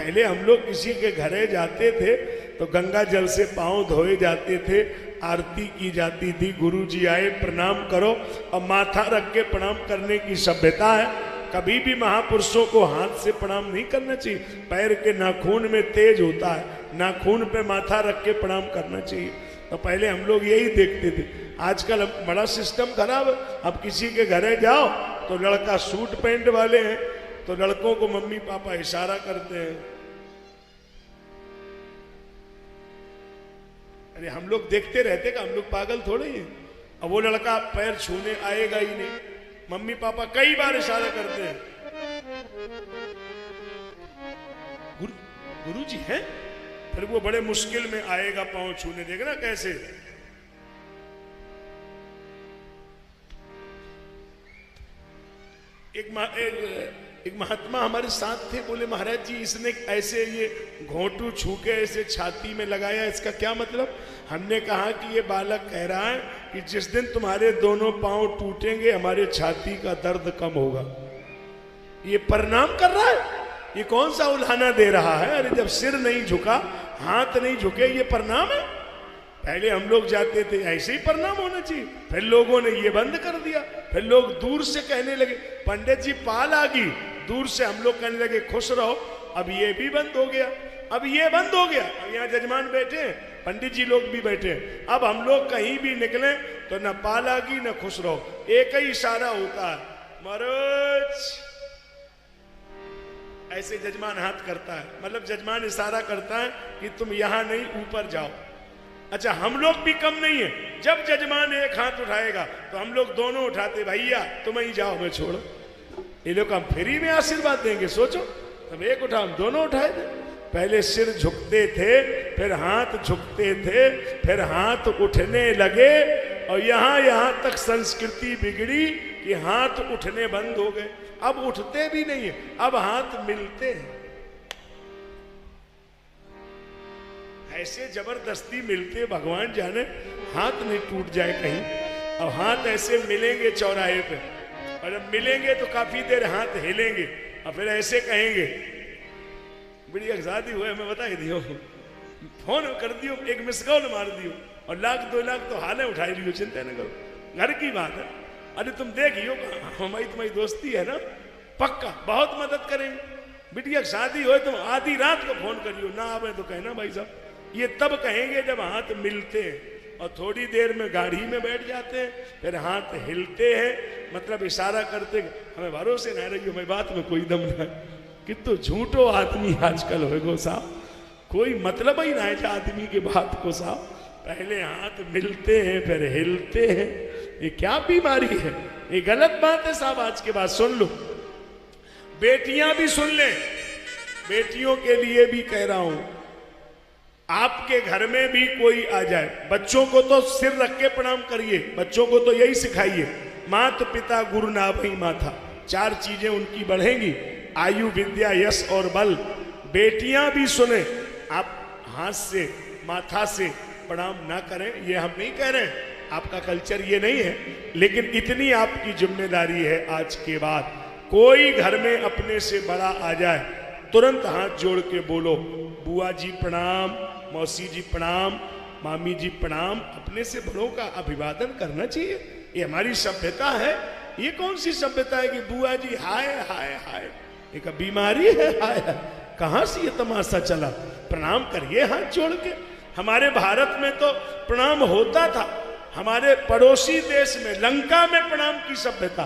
पहले हम लोग किसी के घरे जाते थे तो गंगा जल से पांव धोए जाते थे, आरती की जाती थी, गुरु जी आए प्रणाम करो, और माथा रख के प्रणाम करने की सभ्यता है। कभी भी महापुरुषों को हाथ से प्रणाम नहीं करना चाहिए, पैर के नाखून में तेज होता है, नाखून पे माथा रख के प्रणाम करना चाहिए। तो पहले हम लोग यही देखते थे। आजकल अब बड़ा सिस्टम खराब है, अब किसी के घरे जाओ तो लड़का सूट पैंट वाले हैं तो लड़कों को मम्मी पापा इशारा करते हैं। अरे हम लोग देखते रहते कि हम लोग पागल थोड़े ही हैं। अब वो लड़का पैर छूने आएगा ही नहीं, मम्मी पापा कई बार इशारा करते हैं, गुरु जी हैं, फिर वो बड़े मुश्किल में आएगा पांव छूने, देखना कैसे। एक महात्मा हमारे साथ थे, बोले महाराज जी इसने ऐसे ये घोंटू छू के ऐसे छाती में लगाया, इसका क्या मतलब? हमने कहा कि ये बालक कह रहा है कि जिस दिन तुम्हारे दोनों पांव टूटेंगे हमारे छाती का दर्द कम होगा। ये प्रणाम कर रहा है, ये कौन सा उल्हाना दे रहा है? अरे जब सिर नहीं झुका, हाथ नहीं झुके, ये प्रणाम है? पहले हम लोग जाते थे ऐसे ही प्रणाम होना चाहिए, फिर लोगों ने ये बंद कर दिया, फिर लोग दूर से कहने लगे पंडित जी पाल आ गई, दूर से हम लोग कहने लगे खुश रहो। अब ये भी बंद हो गया, अब ये बंद हो गया। अब यहाँ जजमान बैठे हैं, पंडित जी लोग भी बैठे हैं, अब हम लोग कहीं भी निकले तो न पाल आ गई न खुश रहो, एक ही इशारा होता है, महाराज ऐसे जजमान हाथ करता है, मतलब जजमान इशारा करता है कि तुम यहां नहीं ऊपर जाओ। अच्छा हम लोग भी कम नहीं है, जब जजमान एक हाथ उठाएगा तो हम लोग दोनों उठाते, भैया तुम ही जाओ मैं छोड़ो। ये लोग हम फ्री में आशीर्वाद देंगे, सोचो। तब एक उठा हम दोनों उठाए थे। पहले सिर झुकते थे, फिर हाथ झुकते थे, फिर हाथ उठने लगे, और यहां तक संस्कृति बिगड़ी कि हाथ उठने बंद हो गए। अब उठते भी नहीं है, अब हाथ मिलते हैं। ऐसे जबरदस्ती मिलते, भगवान जाने हाथ नहीं टूट जाए कहीं। अब हाथ ऐसे मिलेंगे चौराहे पे, और जब मिलेंगे तो काफी देर हाथ हिलेंगे, और फिर ऐसे कहेंगे बढ़िया शादी हुए मैं बता दियो, फोन कर दियो, एक मिस कॉल मार दियो, और 1 2 लाख तो हाले उठा लियो, चिंता न करो, घर की बात है। अरे तुम देखियो हमारी तुम्हारी दोस्ती है ना, पक्का बहुत मदद करेंगे। बिटिया शादी हो तुम आधी रात को फोन करियो, ना आवे तो कहना भाई साहब। ये तब कहेंगे जब हाथ मिलते हैं, और थोड़ी देर में गाड़ी में बैठ जाते हैं, फिर हाथ हिलते हैं, मतलब इशारा करते हमें भरोसे ना रहियो, मैं बात में कोई दम ना। कितो झूठो आदमी आजकल होगो साहब, कोई मतलब ही ना है आदमी के बात को साहब। पहले हाथ मिलते हैं फिर हिलते हैं, ये क्या बीमारी है? ये गलत बात है साहब। आज के बाद सुन लो, बेटियां भी सुन ले, बेटियों के लिए भी कह रहा हूं, आपके घर में भी कोई आ जाए, बच्चों को तो सिर रख के प्रणाम करिए, बच्चों को तो यही सिखाइए, मात पिता गुरु नाभि माथा, 4 चीजें उनकी बढ़ेंगी, आयु विद्या यश और बल। बेटियां भी सुने, आप हाथ से माथा से प्रणाम ना करें, ये हम नहीं कह रहे, आपका कल्चर ये नहीं है, लेकिन इतनी आपकी जिम्मेदारी है आज के बाद, कोई घर में अपने से बड़ा आ जाए तुरंत हाथ जोड़ के बोलो, बुआ जी प्रणाम, मौसी जी प्रणाम, मामी जी प्रणाम। अपने से बड़ों का अभिवादन करना चाहिए, ये हमारी सभ्यता है। ये कौन सी सभ्यता है कि बुआ जी हाय हाय हाय, एक बीमारी है हाय हाय, कहां से ये तमाशा चला? प्रणाम करिए हाथ जोड़ के। हमारे भारत में तो प्रणाम होता था, हमारे पड़ोसी देश में लंका में प्रणाम की सभ्यता,